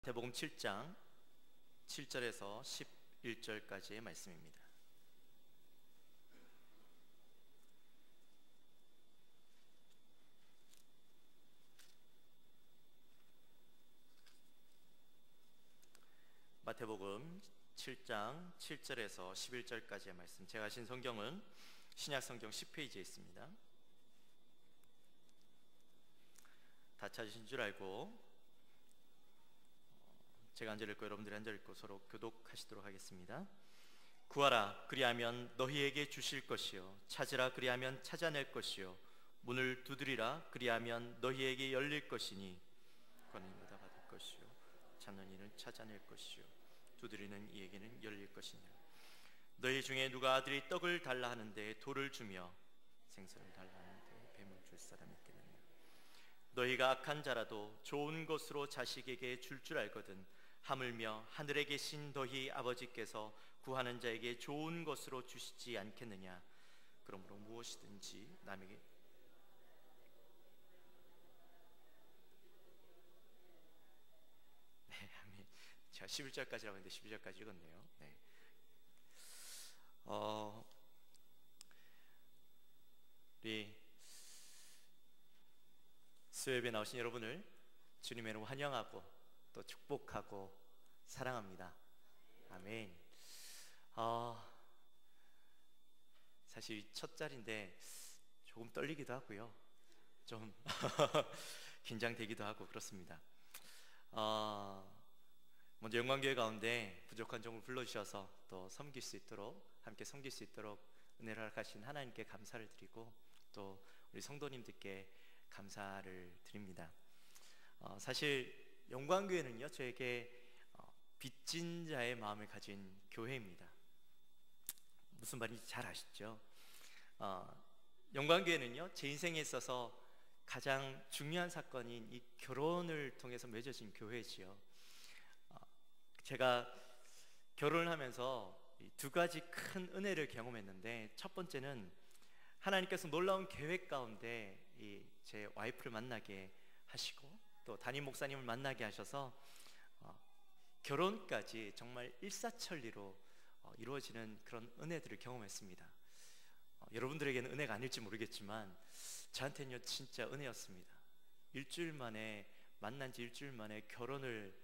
마태복음 7장 7절에서 11절까지의 말씀입니다. 마태복음 7장 7절에서 11절까지의 말씀, 제가 하신 성경은 신약성경 10페이지에 있습니다. 다 찾으신 줄 알고 제가 한 절 읽고 여러분들이 한 절 읽고 서로 교독하시도록 하겠습니다. 구하라 그리하면 너희에게 주실 것이요, 찾으라 그리하면 찾아낼 것이요, 문을 두드리라 그리하면 너희에게 열릴 것이니 거는 이마다 받을 것이요, 찾는 이는 찾아낼 것이요, 두드리는 이에게는 열릴 것이니라. 너희 중에 누가 아들이 떡을 달라 하는데 돌을 주며, 생선을 달라 하는데 뱀을 줄 사람이 있겠느냐. 너희가 악한 자라도 좋은 것으로 자식에게 줄 알거든 하물며 하늘에 계신 너희 아버지께서 구하는 자에게 좋은 것으로 주시지 않겠느냐. 그러므로 무엇이든지 남에게 아멘. 제가 11절까지라고 했는데 12절까지 읽었네요. 우리 수요예배 나오신 여러분을 주님의 이름으로 환영하고 또 축복하고 사랑합니다. 아멘. 사실 첫 자리인데 조금 떨리기도 하고요, 좀 긴장되기도 하고 그렇습니다. 먼저 영광교회 가운데 부족한 종을 불러주셔서 또 섬길 수 있도록, 함께 섬길 수 있도록 은혜를 허락하신 하나님께 감사를 드리고, 또 우리 성도님들께 감사를 드립니다. 사실 영광교회는요, 저에게 빚진 자의 마음을 가진 교회입니다. 무슨 말인지 잘 아시죠? 영광교회는요, 제 인생에 있어서 가장 중요한 사건인 이 결혼을 통해서 맺어진 교회지요. 제가 결혼을 하면서 두 가지 큰 은혜를 경험했는데, 첫 번째는 하나님께서 놀라운 계획 가운데 제 와이프를 만나게 하시고, 또 담임 목사님을 만나게 하셔서 결혼까지 정말 일사천리로 이루어지는 그런 은혜들을 경험했습니다. 여러분들에게는 은혜가 아닐지 모르겠지만 저한테는요 진짜 은혜였습니다. 일주일 만에, 만난 지 일주일 만에 결혼을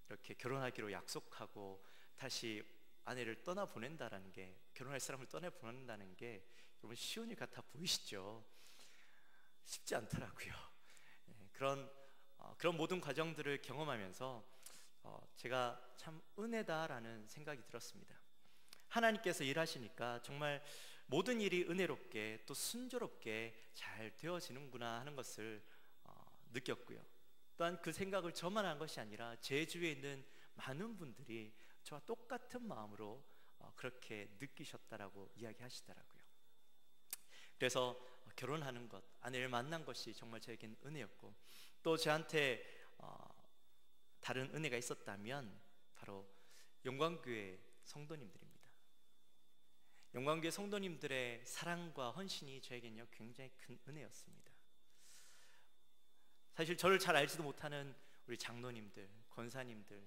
이렇게 결혼하기로 약속하고 다시 아내를 떠나보낸다라는 게, 결혼할 사람을 떠나보낸다는 게 여러분 쉬운 일 같아 보이시죠? 쉽지 않더라고요. 그런 모든 과정들을 경험하면서 제가 참 은혜다라는 생각이 들었습니다. 하나님께서 일하시니까 정말 모든 일이 은혜롭게 또 순조롭게 잘 되어지는구나 하는 것을 느꼈고요. 또한 그 생각을 저만 한 것이 아니라 제 주위에 있는 많은 분들이 저와 똑같은 마음으로 그렇게 느끼셨다라고 이야기하시더라고요. 그래서 결혼하는 것, 아내를 만난 것이 정말 저에겐 은혜였고, 또 저한테 다른 은혜가 있었다면 바로 영광교회 성도님들입니다. 영광교회 성도님들의 사랑과 헌신이 저에겐요 굉장히 큰 은혜였습니다. 사실 저를 잘 알지도 못하는 우리 장로님들, 권사님들,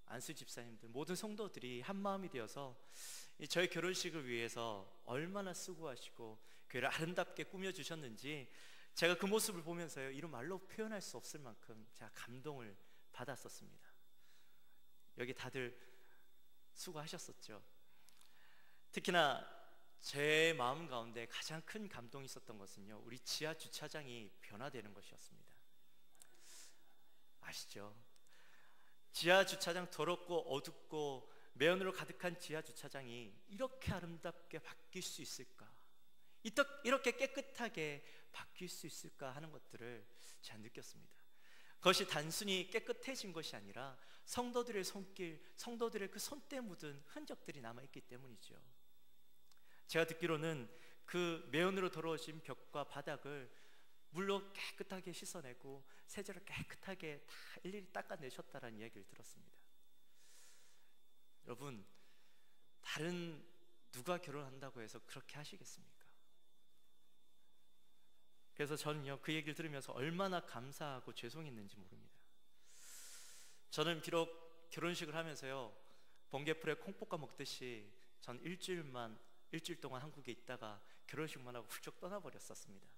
안수 집사님들, 모든 성도들이 한 마음이 되어서 저의 결혼식을 위해서 얼마나 수고하시고 교회를 아름답게 꾸며주셨는지, 제가 그 모습을 보면서요 이런 말로 표현할 수 없을 만큼 제가 감동을 받았었습니다. 여기 다들 수고하셨었죠. 특히나 제 마음 가운데 가장 큰 감동이 있었던 것은요, 우리 지하 주차장이 변화되는 것이었습니다. 아시죠? 지하 주차장, 더럽고 어둡고 매연으로 가득한 지하 주차장이 이렇게 아름답게 바뀔 수 있을까, 이렇게 깨끗하게 바뀔 수 있을까 하는 것들을 제가 느꼈습니다. 그것이 단순히 깨끗해진 것이 아니라 성도들의 손길, 성도들의 그 손때 묻은 흔적들이 남아있기 때문이죠. 제가 듣기로는 그 매연으로 더러워진 벽과 바닥을 물로 깨끗하게 씻어내고 세제로 깨끗하게 다 일일이 닦아내셨다는 이야기를 들었습니다. 여러분, 다른 누가 결혼한다고 해서 그렇게 하시겠습니까? 그래서 저는요 그 얘기를 들으면서 얼마나 감사하고 죄송했는지 모릅니다. 저는 비록 결혼식을 하면서요, 번개풀에 콩볶아 먹듯이 전 일주일 동안 한국에 있다가 결혼식만 하고 훌쩍 떠나버렸었습니다.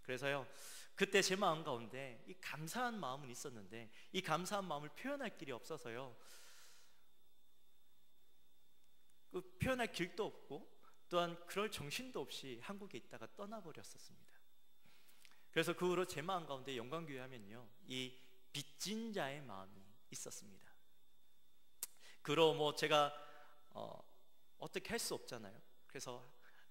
그래서요, 그때 제 마음 가운데 이 감사한 마음은 있었는데 이 감사한 마음을 표현할 길이 없어서요, 그 표현할 길도 없고 또한 그럴 정신도 없이 한국에 있다가 떠나버렸었습니다. 그래서 그 후로 제 마음 가운데 영광교회 하면요, 이 빚진 자의 마음이 있었습니다. 그로 뭐 제가 어떻게 할 수 없잖아요. 그래서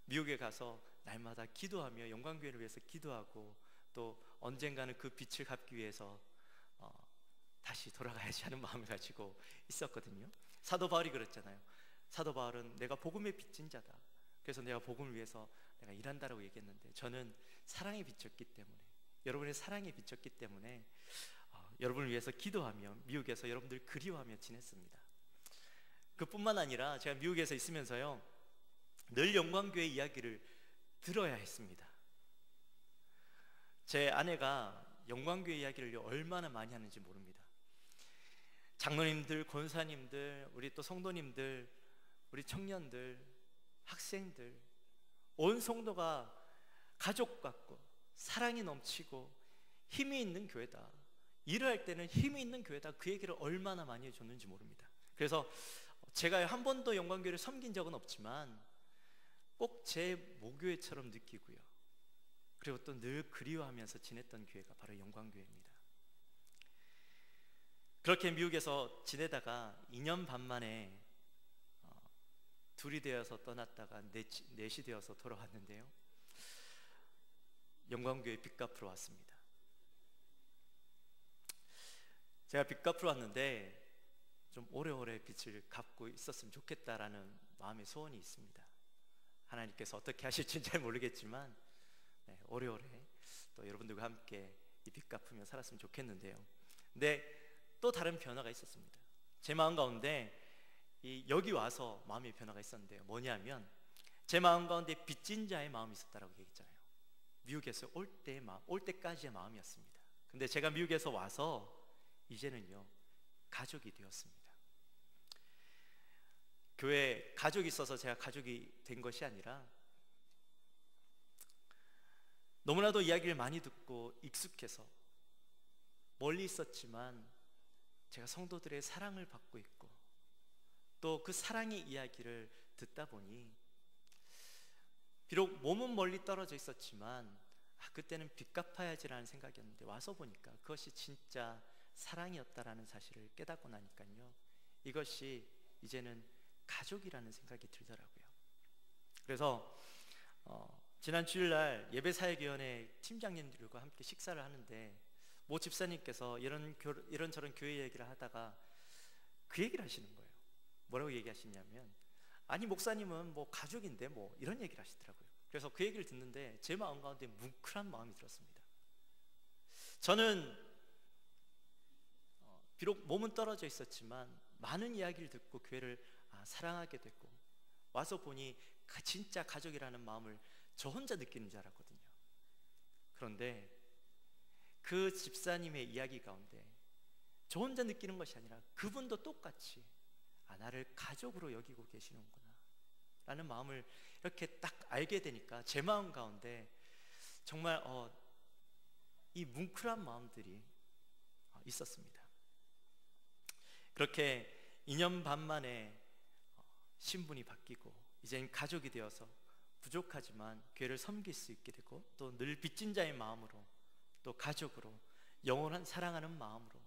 미국에 가서 날마다 기도하며 영광교회를 위해서 기도하고, 또 언젠가는 그 빚을 갚기 위해서 다시 돌아가야지 하는 마음을 가지고 있었거든요. 사도 바울이 그랬잖아요. 사도 바울은 내가 복음의 빚진 자다. 그래서 내가 복음을 위해서 내가 일한다라고 얘기했는데, 저는 사랑에 빚졌기 때문에, 여러분의 사랑에 빚졌기 때문에 여러분을 위해서 기도하며 미국에서 여러분들 그리워하며 지냈습니다. 그뿐만 아니라 제가 미국에서 있으면서요, 늘 영광교회 이야기를 들어야 했습니다. 제 아내가 영광교회 이야기를 얼마나 많이 하는지 모릅니다. 장로님들, 권사님들, 우리 또 성도님들, 우리 청년들, 학생들, 온 성도가 가족 같고 사랑이 넘치고 힘이 있는 교회다, 일을 할 때는 힘이 있는 교회다, 그 얘기를 얼마나 많이 해줬는지 모릅니다. 그래서 제가 한 번도 영광교회를 섬긴 적은 없지만 꼭 제 모교회처럼 느끼고요, 그리고 또 늘 그리워하면서 지냈던 교회가 바로 영광교회입니다. 그렇게 미국에서 지내다가 2년 반 만에 둘이 되어서 떠났다가 넷이 되어서 돌아왔는데요, 영광교회 빚 갚으러 왔습니다. 제가 빚 갚으러 왔는데 좀 오래오래 빚을 갚고 있었으면 좋겠다라는 마음의 소원이 있습니다. 하나님께서 어떻게 하실지는 잘 모르겠지만 오래오래 또 여러분들과 함께 이 빚 갚으며 살았으면 좋겠는데요. 근데 또 다른 변화가 있었습니다. 제 마음 가운데 여기 와서 마음의 변화가 있었는데요, 뭐냐면 제 마음 가운데 빚진 자의 마음이 있었다라고 얘기했잖아요. 미국에서 올 때까지의 마음이었습니다. 근데 제가 미국에서 와서 이제는요, 가족이 되었습니다. 교회에 가족이 있어서 제가 가족이 된 것이 아니라, 너무나도 이야기를 많이 듣고 익숙해서 멀리 있었지만 제가 성도들의 사랑을 받고 있고, 또 그 사랑의 이야기를 듣다 보니 비록 몸은 멀리 떨어져 있었지만 그때는 빚 갚아야지라는 생각이었는데, 와서 보니까 그것이 진짜 사랑이었다라는 사실을 깨닫고 나니까요, 이것이 이제는 가족이라는 생각이 들더라고요. 그래서 지난 주일날 예배사역위원회 팀장님들과 함께 식사를 하는데, 모 집사님께서 이런저런 교회 얘기를 하다가 그 얘기를 하시는 거예요. 뭐라고 얘기하시냐면, 아니 목사님은 뭐 가족인데 뭐 이런 얘기를 하시더라고요. 그래서 그 얘기를 듣는데 제 마음 가운데 뭉클한 마음이 들었습니다. 저는 비록 몸은 떨어져 있었지만 많은 이야기를 듣고 교회를 사랑하게 됐고, 와서 보니 진짜 가족이라는 마음을 저 혼자 느끼는 줄 알았거든요. 그런데 그 집사님의 이야기 가운데 저 혼자 느끼는 것이 아니라 그분도 똑같이 나를 가족으로 여기고 계시는구나 라는 마음을 이렇게 딱 알게 되니까 제 마음 가운데 정말 이 뭉클한 마음들이 있었습니다. 그렇게 2년 반 만에 신분이 바뀌고 이젠 가족이 되어서 부족하지만 교회를 섬길 수 있게 되고, 또 늘 빚진 자의 마음으로, 또 가족으로, 영원한 사랑하는 마음으로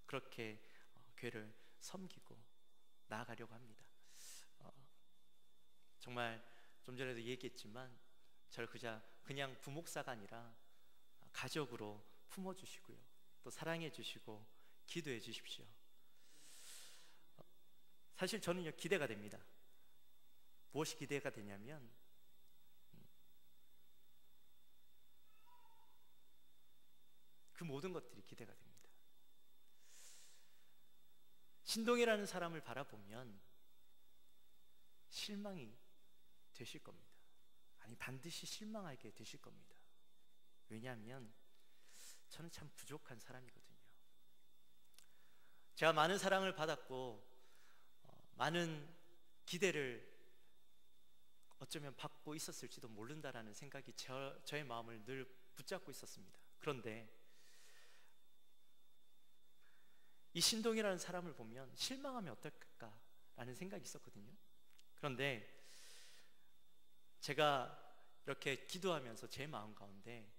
그렇게 교회를 섬기고 나아가려고 합니다. 정말 좀 전에도 얘기했지만 저를 그냥 부목사가 아니라 가족으로 품어주시고요, 또 사랑해 주시고 기도해 주십시오. 사실 저는요, 기대가 됩니다. 무엇이 기대가 되냐면, 그 모든 것들이 기대가 됩니다. 신동이라는 사람을 바라보면 실망이 되실 겁니다. 아니, 반드시 실망하게 되실 겁니다. 왜냐하면 저는 참 부족한 사람이거든요. 제가 많은 사랑을 받았고 많은 기대를 어쩌면 받고 있었을지도 모른다라는 생각이 저의 마음을 늘 붙잡고 있었습니다. 그런데 이 신동이라는 사람을 보면 실망하면 어떨까라는 생각이 있었거든요. 그런데 제가 이렇게 기도하면서 제 마음 가운데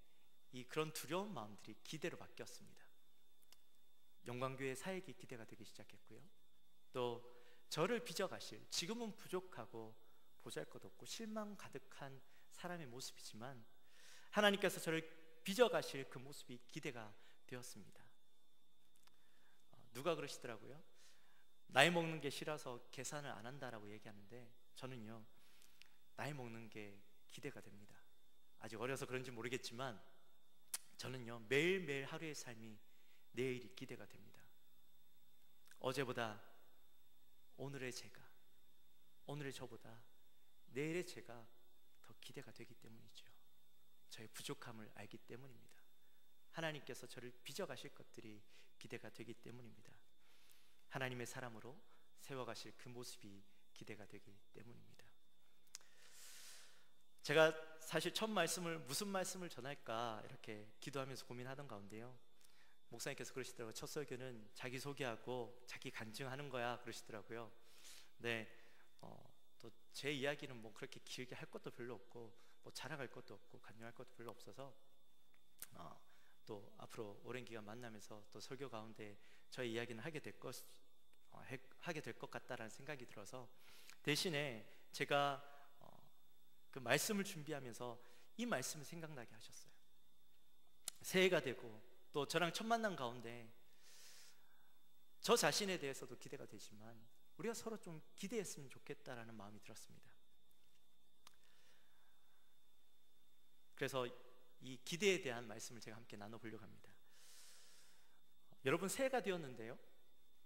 그런 두려운 마음들이 기대로 바뀌었습니다. 영광교회 사역이 기대가 되기 시작했고요. 또 저를 빚어가실, 지금은 부족하고 보잘것없고 실망 가득한 사람의 모습이지만 하나님께서 저를 빚어가실 그 모습이 기대가 되었습니다. 누가 그러시더라고요. 나이 먹는 게 싫어서 계산을 안 한다라고 얘기하는데 저는요, 나이 먹는 게 기대가 됩니다. 아직 어려서 그런지 모르겠지만 저는요, 매일매일 하루의 삶이 내일이 기대가 됩니다. 어제보다 오늘의 제가, 오늘의 저보다 내일의 제가 더 기대가 되기 때문이죠. 저의 부족함을 알기 때문입니다. 하나님께서 저를 빚어가실 것들이 기대가 되기 때문입니다. 하나님의 사람으로 세워가실 그 모습이 기대가 되기 때문입니다. 제가 사실 첫 말씀을 무슨 말씀을 전할까 이렇게 기도하면서 고민하던 가운데요, 목사님께서 그러시더라고요. 첫 설교는 자기 소개하고 자기 간증하는 거야 그러시더라고요. 네, 또 제 이야기는 뭐 그렇게 길게 할 것도 별로 없고 뭐 자랑할 것도 없고 간증할 것도 별로 없어서 또 앞으로 오랜 기간 만나면서 또 설교 가운데 저의 이야기는 하게 될 것 같다라는 생각이 들어서 대신에 제가 그 말씀을 준비하면서 이 말씀을 생각나게 하셨어요. 새해가 되고 또 저랑 첫 만남 가운데 저 자신에 대해서도 기대가 되지만 우리가 서로 좀 기대했으면 좋겠다라는 마음이 들었습니다. 그래서 이 기대에 대한 말씀을 제가 함께 나눠보려고 합니다. 여러분, 새해가 되었는데요,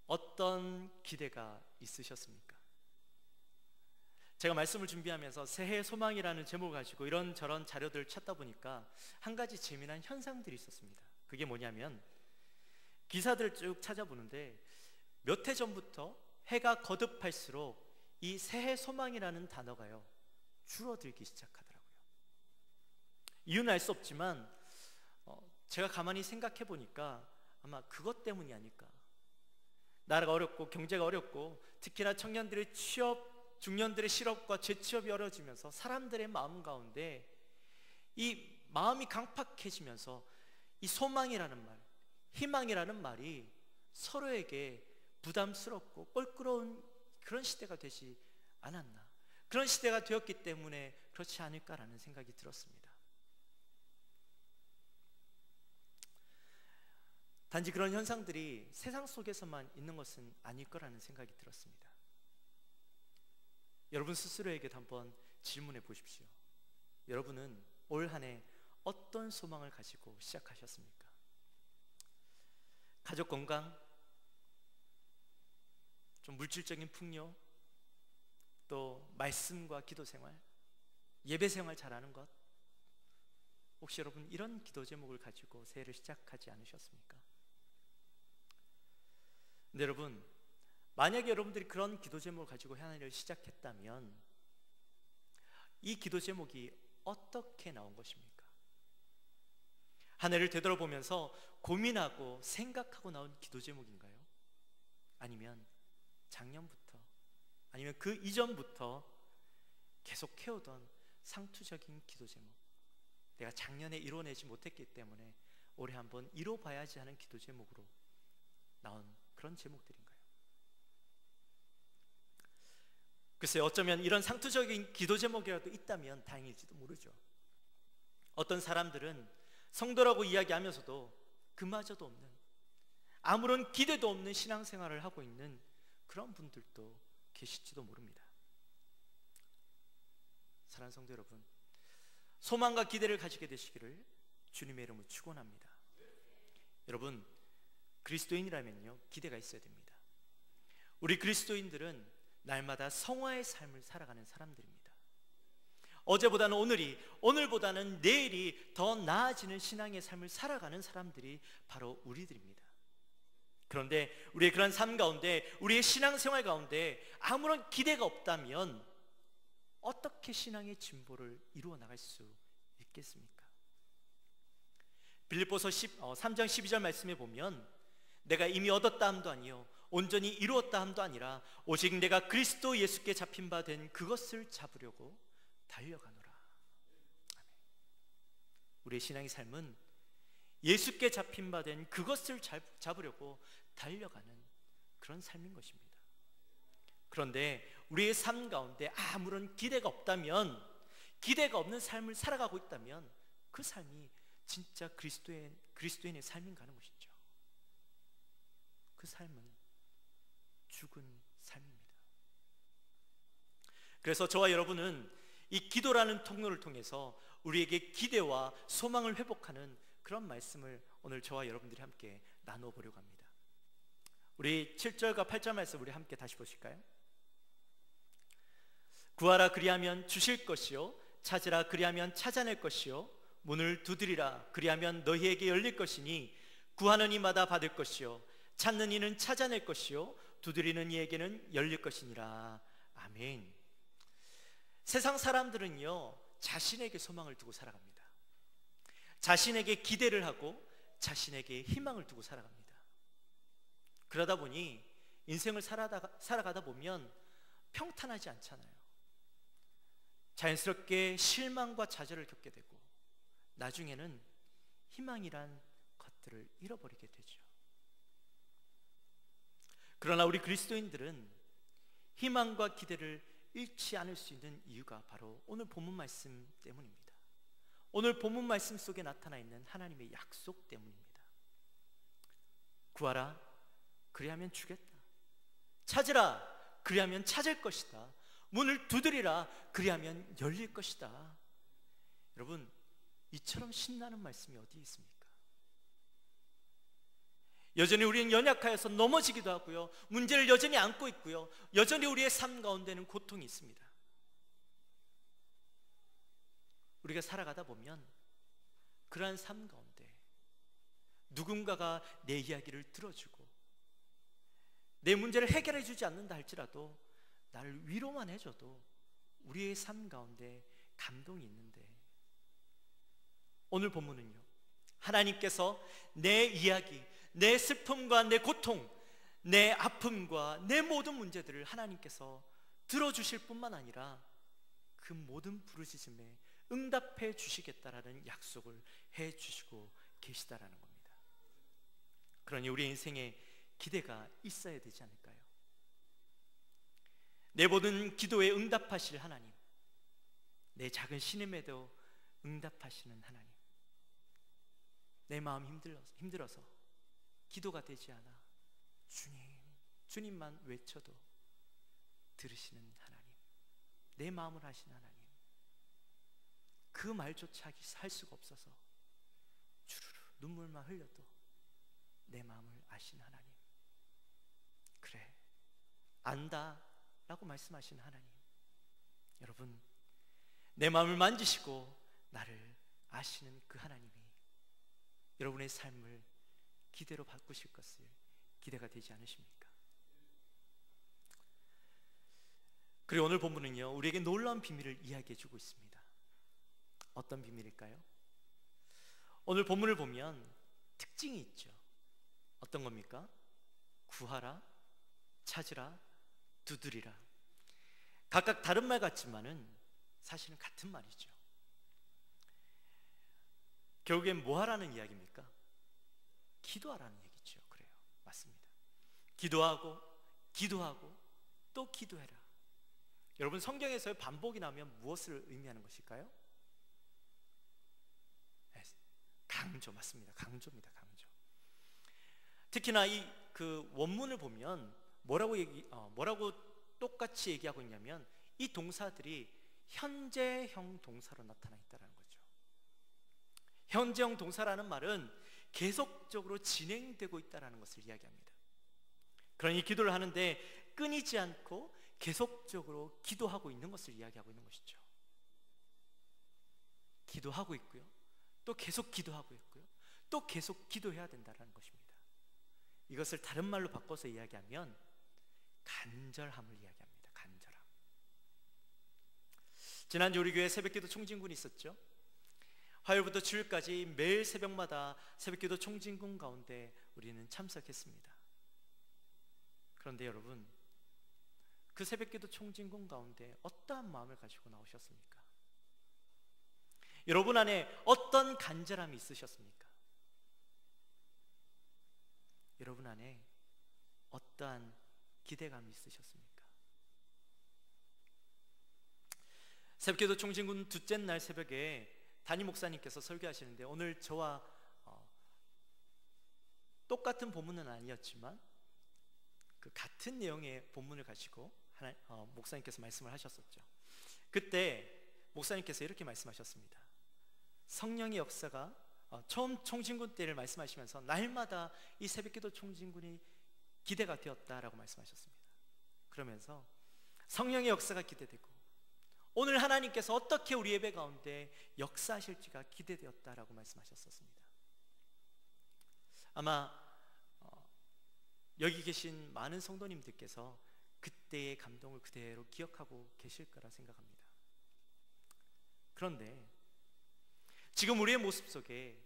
어떤 기대가 있으셨습니까? 제가 말씀을 준비하면서 새해 소망이라는 제목을 가지고 이런저런 자료들을 찾다 보니까 한 가지 재미난 현상들이 있었습니다. 그게 뭐냐면 기사들을 쭉 찾아보는데 몇 해 전부터 해가 거듭할수록 이 새해 소망이라는 단어가요 줄어들기 시작하더라고요. 이유는 알 수 없지만 제가 가만히 생각해 보니까 아마 그것 때문이 아닐까. 나라가 어렵고 경제가 어렵고 특히나 청년들의 취업, 중년들의 실업과 재취업이 어려워지면서 사람들의 마음 가운데 이 마음이 강팍해지면서 이 소망이라는 말, 희망이라는 말이 서로에게 부담스럽고 껄끄러운 그런 시대가 되지 않았나. 그런 시대가 되었기 때문에 그렇지 않을까라는 생각이 들었습니다. 단지 그런 현상들이 세상 속에서만 있는 것은 아닐 거라는 생각이 들었습니다. 여러분 스스로에게도 한번 질문해 보십시오. 여러분은 올 한 해 어떤 소망을 가지고 시작하셨습니까? 가족 건강, 좀 물질적인 풍요, 또 말씀과 기도 생활, 예배 생활 잘하는 것, 혹시 여러분 이런 기도 제목을 가지고 새해를 시작하지 않으셨습니까? 근데 여러분, 만약에 여러분들이 그런 기도 제목을 가지고 한 해를 시작했다면 이 기도 제목이 어떻게 나온 것입니까? 한 해를 되돌아보면서 고민하고 생각하고 나온 기도 제목인가요? 아니면 작년부터, 아니면 그 이전부터 계속 해오던 상투적인 기도 제목, 내가 작년에 이뤄내지 못했기 때문에 올해 한번 이뤄봐야지 하는 기도 제목으로 나온 그런 제목들인가요? 글쎄요, 어쩌면 이런 상투적인 기도 제목이라도 있다면 다행일지도 모르죠. 어떤 사람들은 성도라고 이야기하면서도 그마저도 없는, 아무런 기대도 없는 신앙생활을 하고 있는 그런 분들도 계실지도 모릅니다. 사랑하는 성도 여러분, 소망과 기대를 가지게 되시기를 주님의 이름으로 축원합니다. 여러분, 그리스도인이라면요 기대가 있어야 됩니다. 우리 그리스도인들은 날마다 성화의 삶을 살아가는 사람들입니다. 어제보다는 오늘이, 오늘보다는 내일이 더 나아지는 신앙의 삶을 살아가는 사람들이 바로 우리들입니다. 그런데 우리의 그런 삶 가운데, 우리의 신앙생활 가운데 아무런 기대가 없다면 어떻게 신앙의 진보를 이루어 나갈 수 있겠습니까? 빌립보서 3장 12절 말씀에 보면 내가 이미 얻었다 함도 아니요 온전히 이루었다 함도 아니라 오직 내가 그리스도 예수께 잡힌 바 된 그것을 잡으려고 달려가노라. 아멘. 우리의 신앙의 삶은 예수께 잡힌 바 된 그것을 잡으려고 달려가는 그런 삶인 것입니다. 그런데 우리의 삶 가운데 아무런 기대가 없다면, 기대가 없는 삶을 살아가고 있다면 그 삶이 진짜 그리스도인의 삶인가 하는 것이죠. 그 삶은 죽은 삶입니다. 그래서 저와 여러분은 이 기도라는 통로를 통해서 우리에게 기대와 소망을 회복하는 그런 말씀을 오늘 저와 여러분들이 함께 나누어 보려고 합니다. 우리 7절과 8절 말씀 우리 함께 다시 보실까요? 구하라 그리하면 주실 것이요 찾으라 그리하면 찾아낼 것이요 문을 두드리라 그리하면 너희에게 열릴 것이니 구하는 이마다 받을 것이요 찾는 이는 찾아낼 것이요 두드리는 이에게는 열릴 것이니라. 아멘. 세상 사람들은요 자신에게 소망을 두고 살아갑니다. 자신에게 기대를 하고 자신에게 희망을 두고 살아갑니다. 그러다 보니 인생을 살아가다 보면 평탄하지 않잖아요. 자연스럽게 실망과 좌절을 겪게 되고 나중에는 희망이란 것들을 잃어버리게 되죠. 그러나 우리 그리스도인들은 희망과 기대를 잃지 않을 수 있는 이유가 바로 오늘 본문 말씀 때문입니다. 오늘 본문 말씀 속에 나타나 있는 하나님의 약속 때문입니다. 구하라 그리하면 주겠다. 찾으라 그리하면 찾을 것이다. 문을 두드리라 그리하면 열릴 것이다. 여러분, 이처럼 신나는 말씀이 어디 있습니까? 여전히 우리는 연약하여서 넘어지기도 하고요, 문제를 여전히 안고 있고요, 여전히 우리의 삶 가운데는 고통이 있습니다. 우리가 살아가다 보면 그러한 삶 가운데 누군가가 내 이야기를 들어주고 내 문제를 해결해 주지 않는다 할지라도 나를 위로만 해줘도 우리의 삶 가운데 감동이 있는데, 오늘 본문은요 하나님께서 내 이야기, 내 슬픔과 내 고통, 내 아픔과 내 모든 문제들을 하나님께서 들어주실 뿐만 아니라 그 모든 부르짖음에 응답해 주시겠다라는 약속을 해 주시고 계시다라는 겁니다. 그러니 우리 인생에 기대가 있어야 되지 않을까요? 내 모든 기도에 응답하실 하나님, 내 작은 신음에도 응답하시는 하나님, 내 마음 힘들어서 기도가 되지 않아 주님만 외쳐도 들으시는 하나님, 내 마음을 아시는 하나님, 그 말조차 할 수가 없어서 주르르 눈물만 흘려도 내 마음을 아시는 하나님, 그래 안다 라고 말씀하시는 하나님, 여러분 내 마음을 만지시고 나를 아시는 그 하나님이 여러분의 삶을 기대로 바꾸실 것을 기대가 되지 않으십니까? 그리고 오늘 본문은요 우리에게 놀라운 비밀을 이야기해 주고 있습니다. 어떤 비밀일까요? 오늘 본문을 보면 특징이 있죠. 어떤 겁니까? 구하라, 찾으라, 두드리라. 각각 다른 말 같지만은 사실은 같은 말이죠. 결국엔 뭐 하라는 이야기입니까? 기도하라는 얘기죠. 그래요, 맞습니다. 기도하고 기도하고 또 기도해라. 여러분, 성경에서의 반복이 나면 무엇을 의미하는 것일까요? 강조, 맞습니다. 강조입니다. 강조. 특히나 이 그 원문을 보면 뭐라고 똑같이 얘기하고 있냐면 이 동사들이 현재형 동사로 나타나 있다는 거죠. 현재형 동사라는 말은 계속적으로 진행되고 있다는 것을 이야기합니다. 그러니 기도를 하는데 끊이지 않고 계속적으로 기도하고 있는 것을 이야기하고 있는 것이죠. 기도하고 있고요, 또 계속 기도하고 있고요, 또 계속 기도해야 된다는 것입니다. 이것을 다른 말로 바꿔서 이야기하면 간절함을 이야기합니다. 간절함. 지난주 우리 교회 새벽기도 총진군이 있었죠. 화요일부터 주일까지 매일 새벽마다 새벽기도 총진군 가운데 우리는 참석했습니다. 그런데 여러분, 그 새벽기도 총진군 가운데 어떠한 마음을 가지고 나오셨습니까? 여러분 안에 어떤 간절함이 있으셨습니까? 여러분 안에 어떠한 기대감이 있으셨습니까? 새벽기도 총진군 둘째 날 새벽에 담임 목사님께서 설교하시는데, 오늘 저와 똑같은 본문은 아니었지만 그 같은 내용의 본문을 가지고 목사님께서 말씀을 하셨었죠. 그때 목사님께서 이렇게 말씀하셨습니다. 성령의 역사가 처음 총진군 때를 말씀하시면서 날마다 이 새벽기도 총진군이 기대가 되었다라고 말씀하셨습니다. 그러면서 성령의 역사가 기대되고 오늘 하나님께서 어떻게 우리 예배 가운데 역사하실지가 기대되었다라고 말씀하셨었습니다. 아마 여기 계신 많은 성도님들께서 그때의 감동을 그대로 기억하고 계실 거라 생각합니다. 그런데 지금 우리의 모습 속에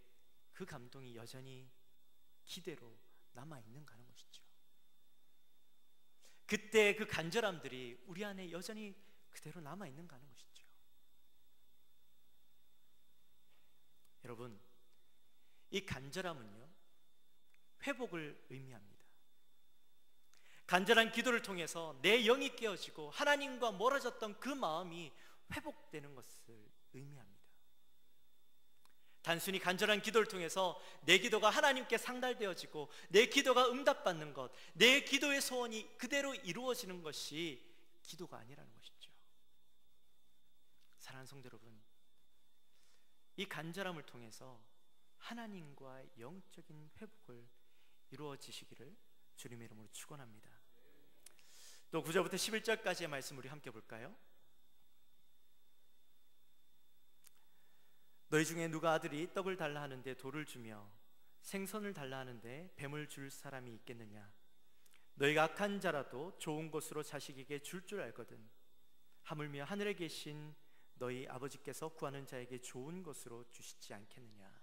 그 감동이 여전히 기대로 남아있는가 하는 것이죠. 그때 그 간절함들이 우리 안에 여전히 그대로 남아있는가 하는 것이죠. 여러분, 이 간절함은요, 회복을 의미합니다. 간절한 기도를 통해서 내 영이 깨어지고 하나님과 멀어졌던 그 마음이 회복되는 것을 의미합니다. 단순히 간절한 기도를 통해서 내 기도가 하나님께 상달되어지고 내 기도가 응답받는 것, 내 기도의 소원이 그대로 이루어지는 것이 기도가 아니라는 것이죠. 사랑하는 성도 여러분, 이 간절함을 통해서 하나님과 영적인 회복을 이루어지시기를 주님의 이름으로 축원합니다. 또 9절부터 11절까지의 말씀 우리 함께 볼까요? 너희 중에 누가 아들이 떡을 달라 하는데 돌을 주며 생선을 달라 하는데 뱀을 줄 사람이 있겠느냐? 너희가 악한 자라도 좋은 것으로 자식에게 줄 줄 알거든. 하물며 하늘에 계신 너희 아버지께서 구하는 자에게 좋은 것으로 주시지 않겠느냐?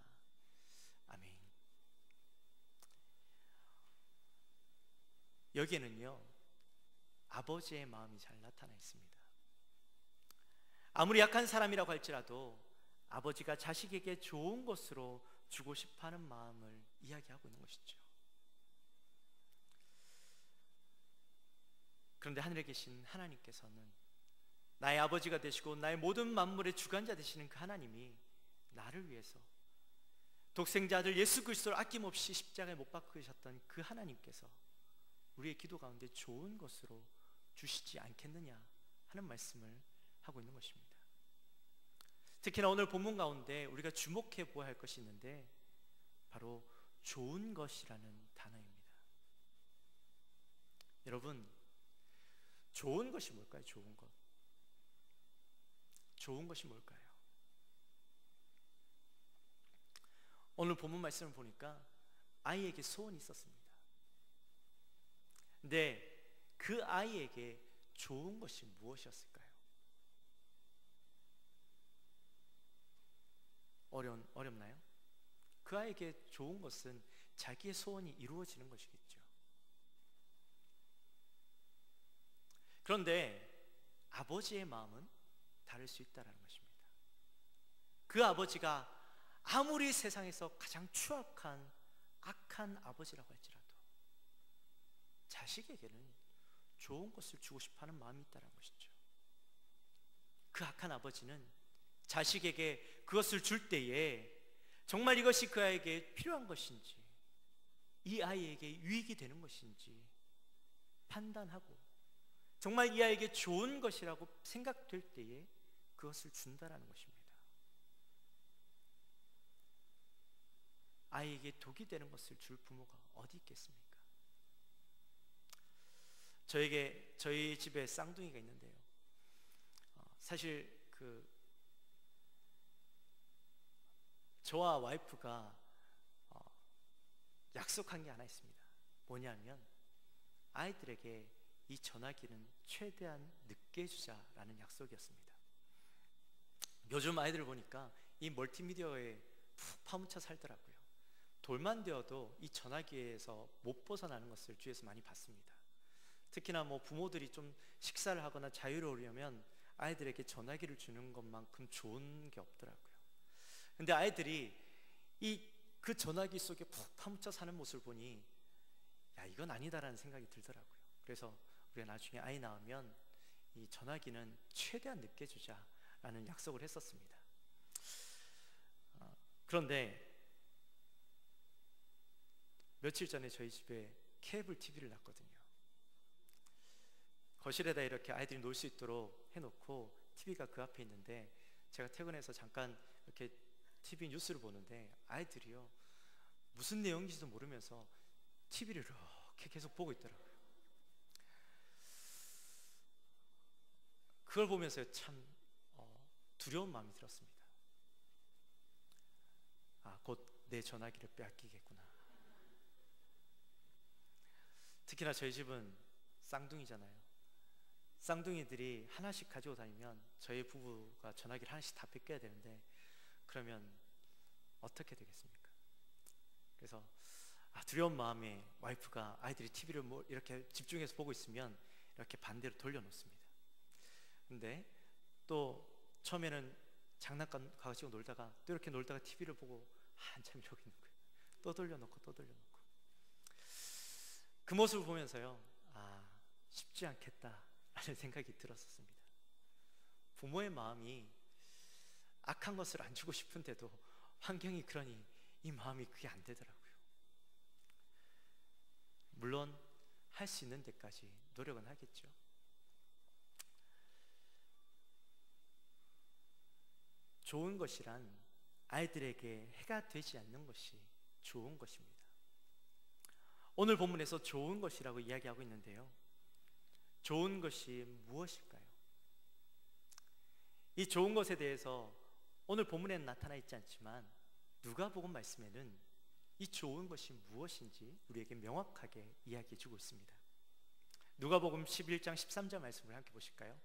아멘. 여기에는요, 아버지의 마음이 잘 나타나 있습니다. 아무리 약한 사람이라고 할지라도 아버지가 자식에게 좋은 것으로 주고 싶어하는 마음을 이야기하고 있는 것이죠. 그런데 하늘에 계신 하나님께서는 나의 아버지가 되시고 나의 모든 만물의 주관자 되시는 그 하나님이 나를 위해서 독생자 아들 예수 그리스도를 아낌없이 십자가에 못 박으셨던 그 하나님께서 우리의 기도 가운데 좋은 것으로 주시지 않겠느냐 하는 말씀을 하고 있는 것입니다. 특히나 오늘 본문 가운데 우리가 주목해 보아야 할 것이 있는데 바로 좋은 것이라는 단어입니다. 여러분, 좋은 것이 뭘까요? 좋은 것. 좋은 것이 뭘까요? 오늘 본문 말씀을 보니까 아이에게 소원이 있었습니다. 근데 그 아이에게 좋은 것이 무엇이었을까요? 어렵나요? 그 아이에게 좋은 것은 자기의 소원이 이루어지는 것이겠죠. 그런데 아버지의 마음은 다를 수 있다는 것입니다. 그 아버지가 아무리 세상에서 가장 추악한 악한 아버지라고 할지라도 자식에게는 좋은 것을 주고 싶어하는 마음이 있다는 것이죠. 그 악한 아버지는 자식에게 그것을 줄 때에 정말 이것이 그 아이에게 필요한 것인지, 이 아이에게 유익이 되는 것인지 판단하고 정말 이 아이에게 좋은 것이라고 생각될 때에 그것을 준다라는 것입니다. 아이에게 독이 되는 것을 줄 부모가 어디 있겠습니까? 저희 집에 쌍둥이가 있는데요, 사실 저와 와이프가 약속한 게 하나 있습니다. 뭐냐면 아이들에게 이 전화기는 최대한 늦게 주자라는 약속이었습니다. 요즘 아이들 보니까 이 멀티미디어에 푹 파묻혀 살더라고요. 돌만 되어도 이 전화기에서 못 벗어나는 것을 주위에서 많이 봤습니다. 특히나 부모들이 좀 식사를 하거나 자유로우려면 아이들에게 전화기를 주는 것만큼 좋은 게 없더라고요. 근데 아이들이 그 전화기 속에 푹 파묻혀 사는 모습을 보니 야, 이건 아니다라는 생각이 들더라고요. 그래서 우리가 나중에 아이 낳으면 이 전화기는 최대한 늦게 주자라는 약속을 했었습니다. 그런데 며칠 전에 저희 집에 케이블 TV를 놨거든요. 거실에다 이렇게 아이들이 놀 수 있도록 해놓고 TV가 그 앞에 있는데, 제가 퇴근해서 잠깐 이렇게 TV 뉴스를 보는데 아이들이요, 무슨 내용인지도 모르면서 TV를 이렇게 계속 보고 있더라고요. 그걸 보면서 참 두려운 마음이 들었습니다. 곧 내 전화기를 빼앗기겠구나. 특히나 저희 집은 쌍둥이잖아요. 쌍둥이들이 하나씩 가지고 다니면 저희 부부가 전화기를 하나씩 다 뺏겨야 되는데, 그러면 어떻게 되겠습니까? 그래서 두려운 마음에 와이프가 아이들이 TV를 이렇게 집중해서 보고 있으면 이렇게 반대로 돌려놓습니다. 근데 또 처음에는 장난감 가지고 놀다가 또 이렇게 놀다가 TV를 보고 한참 이러고 있는 거예요. 또 돌려놓고 또 돌려놓고. 그 모습을 보면서요, 쉽지 않겠다라는 생각이 들었었습니다. 부모의 마음이 악한 것을 안 주고 싶은데도 환경이 그러니 이 마음이 그게 안 되더라고요. 물론 할 수 있는 데까지 노력은 하겠죠. 좋은 것이란 아이들에게 해가 되지 않는 것이 좋은 것입니다. 오늘 본문에서 좋은 것이라고 이야기하고 있는데요, 좋은 것이 무엇일까요? 이 좋은 것에 대해서 오늘 본문에는 나타나 있지 않지만 누가복음 말씀에는 이 좋은 것이 무엇인지 우리에게 명확하게 이야기해 주고 있습니다. 누가복음 11장 13절 말씀을 함께 보실까요?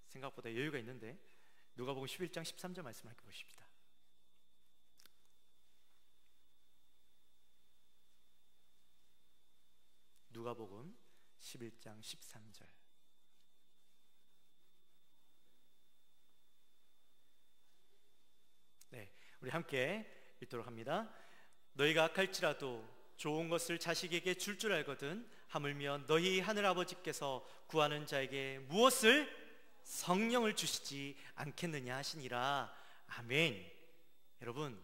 생각보다 여유가 있는데 누가복음 11장 13절 말씀을 함께 보십시다. 누가복음 11장 13절. 네, 우리 함께 읽도록 합니다. 너희가 악할지라도 좋은 것을 자식에게 줄 줄 알거든 하물며 너희 하늘아버지께서 구하는 자에게 무엇을 성령을 주시지 않겠느냐 하시니라. 아멘. 여러분,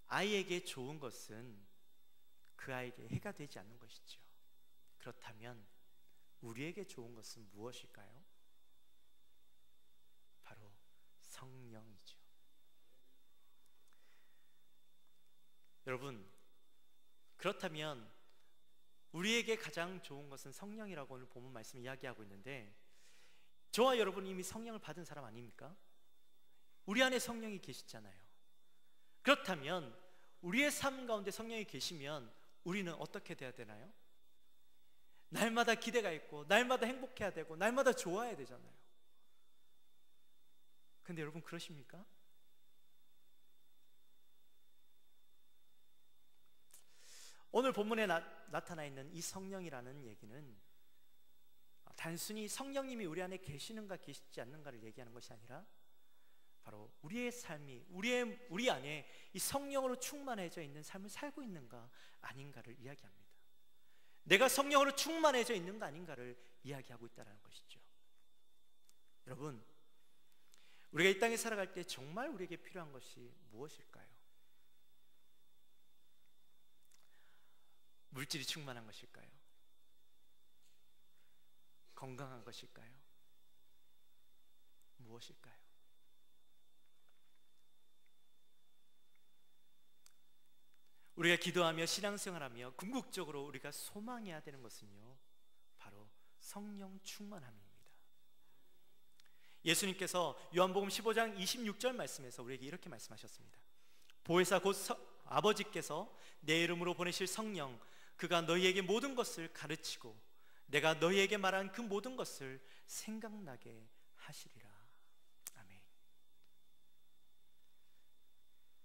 아이에게 좋은 것은 그 아이에게 해가 되지 않는 것이죠. 그렇다면 우리에게 좋은 것은 무엇일까요? 바로 성령이죠. 여러분, 그렇다면 우리에게 가장 좋은 것은 성령이라고 오늘 본문 말씀 이야기하고 있는데, 저와 여러분은 이미 성령을 받은 사람 아닙니까? 우리 안에 성령이 계시잖아요. 그렇다면 우리의 삶 가운데 성령이 계시면 우리는 어떻게 돼야 되나요? 날마다 기대가 있고 날마다 행복해야 되고 날마다 좋아야 되잖아요. 근데 여러분 그러십니까? 오늘 본문에 나타나 있는 이 성령이라는 얘기는 단순히 성령님이 우리 안에 계시는가 계시지 않는가를 얘기하는 것이 아니라 바로 우리의 삶이 우리 안에 이 성령으로 충만해져 있는 삶을 살고 있는가 아닌가를 이야기합니다. 내가 성령으로 충만해져 있는가 아닌가를 이야기하고 있다는 것이죠. 여러분, 우리가 이 땅에 살아갈 때 정말 우리에게 필요한 것이 무엇일까요? 물질이 충만한 것일까요? 건강한 것일까요? 무엇일까요? 우리가 기도하며 신앙생활하며 궁극적으로 우리가 소망해야 되는 것은요, 바로 성령 충만함입니다. 예수님께서 요한복음 15장 26절 말씀에서 우리에게 이렇게 말씀하셨습니다. 보혜사 곧 아버지께서 내 이름으로 보내실 성령, 그가 너희에게 모든 것을 가르치고 내가 너희에게 말한 그 모든 것을 생각나게 하시리라. 아멘.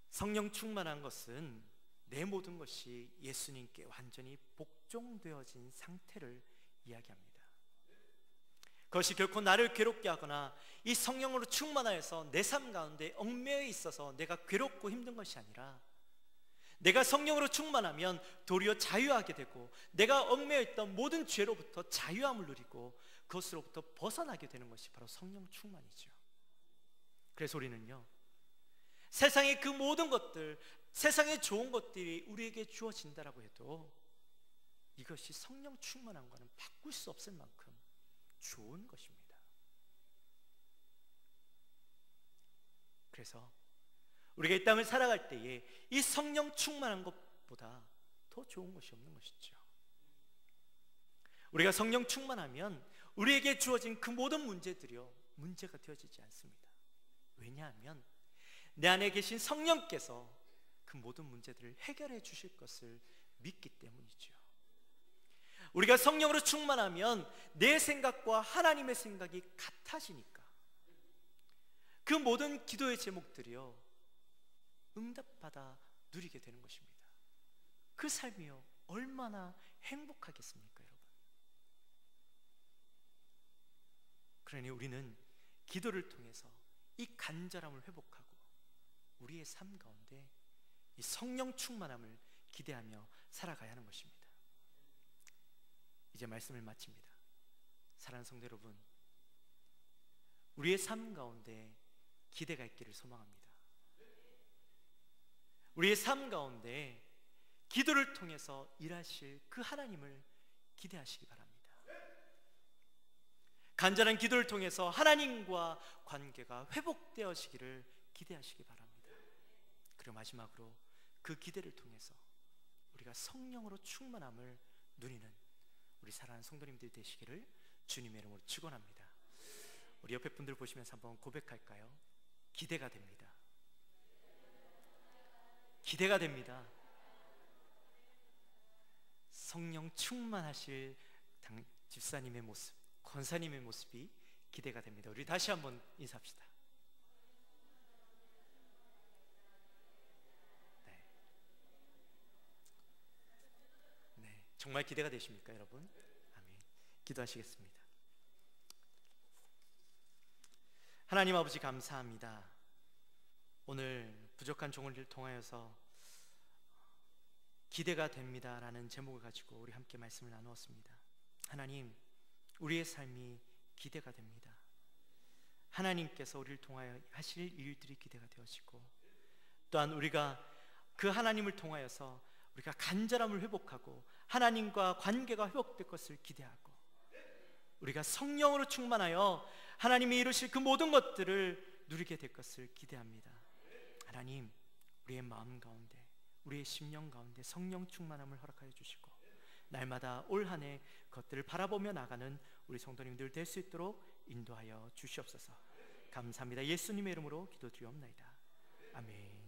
성령 충만한 것은 내 모든 것이 예수님께 완전히 복종되어진 상태를 이야기합니다. 그것이 결코 나를 괴롭게 하거나 이 성령으로 충만하여서 내 삶 가운데 얽매여 있어서 내가 괴롭고 힘든 것이 아니라, 내가 성령으로 충만하면 도리어 자유하게 되고 내가 얽매여 있던 모든 죄로부터 자유함을 누리고 그것으로부터 벗어나게 되는 것이 바로 성령 충만이죠. 그래서 우리는요, 세상의 그 모든 것들, 세상의 좋은 것들이 우리에게 주어진다라고 해도 이것이 성령 충만한 것은 바꿀 수 없을 만큼 좋은 것입니다. 그래서 우리가 이 땅을 살아갈 때에 이 성령 충만한 것보다 더 좋은 것이 없는 것이죠. 우리가 성령 충만하면 우리에게 주어진 그 모든 문제들이요, 문제가 되어지지 않습니다. 왜냐하면 내 안에 계신 성령께서 그 모든 문제들을 해결해 주실 것을 믿기 때문이죠. 우리가 성령으로 충만하면 내 생각과 하나님의 생각이 같아지니까 그 모든 기도의 제목들이요, 응답받아 누리게 되는 것입니다. 그 삶이요, 얼마나 행복하겠습니까, 여러분? 그러니 우리는 기도를 통해서 이 간절함을 회복하고 우리의 삶 가운데 이 성령 충만함을 기대하며 살아가야 하는 것입니다. 이제 말씀을 마칩니다. 사랑하는 성도 여러분, 우리의 삶 가운데 기대가 있기를 소망합니다. 우리의 삶 가운데 기도를 통해서 일하실 그 하나님을 기대하시기 바랍니다. 간절한 기도를 통해서 하나님과 관계가 회복되어지기를 기대하시기 바랍니다. 그리고 마지막으로 그 기대를 통해서 우리가 성령으로 충만함을 누리는 우리 사랑하는 성도님들 되시기를 주님의 이름으로 축원합니다. 우리 옆에 분들 보시면서 한번 고백할까요? 기대가 됩니다. 기대가 됩니다. 성령 충만하실 집사님의 모습, 권사님의 모습이 기대가 됩니다. 우리 다시 한번 인사합시다. 네, 정말 기대가 되십니까, 여러분? 아멘. 기도하시겠습니다. 하나님 아버지, 감사합니다. 오늘 부족한 종을 통하여서 기대가 됩니다라는 제목을 가지고 우리 함께 말씀을 나누었습니다. 하나님, 우리의 삶이 기대가 됩니다. 하나님께서 우리를 통하여 하실 일들이 기대가 되어지고, 또한 우리가 그 하나님을 통하여서 우리가 간절함을 회복하고 하나님과 관계가 회복될 것을 기대하고, 우리가 성령으로 충만하여 하나님이 이루실 그 모든 것들을 누리게 될 것을 기대합니다. 하나님, 우리의 마음 가운데, 우리의 심령 가운데 성령 충만함을 허락하여 주시고, 날마다 올 한 해 것들을 바라보며 나가는 우리 성도님들 될 수 있도록 인도하여 주시옵소서. 감사합니다. 예수님의 이름으로 기도드리옵나이다. 아멘.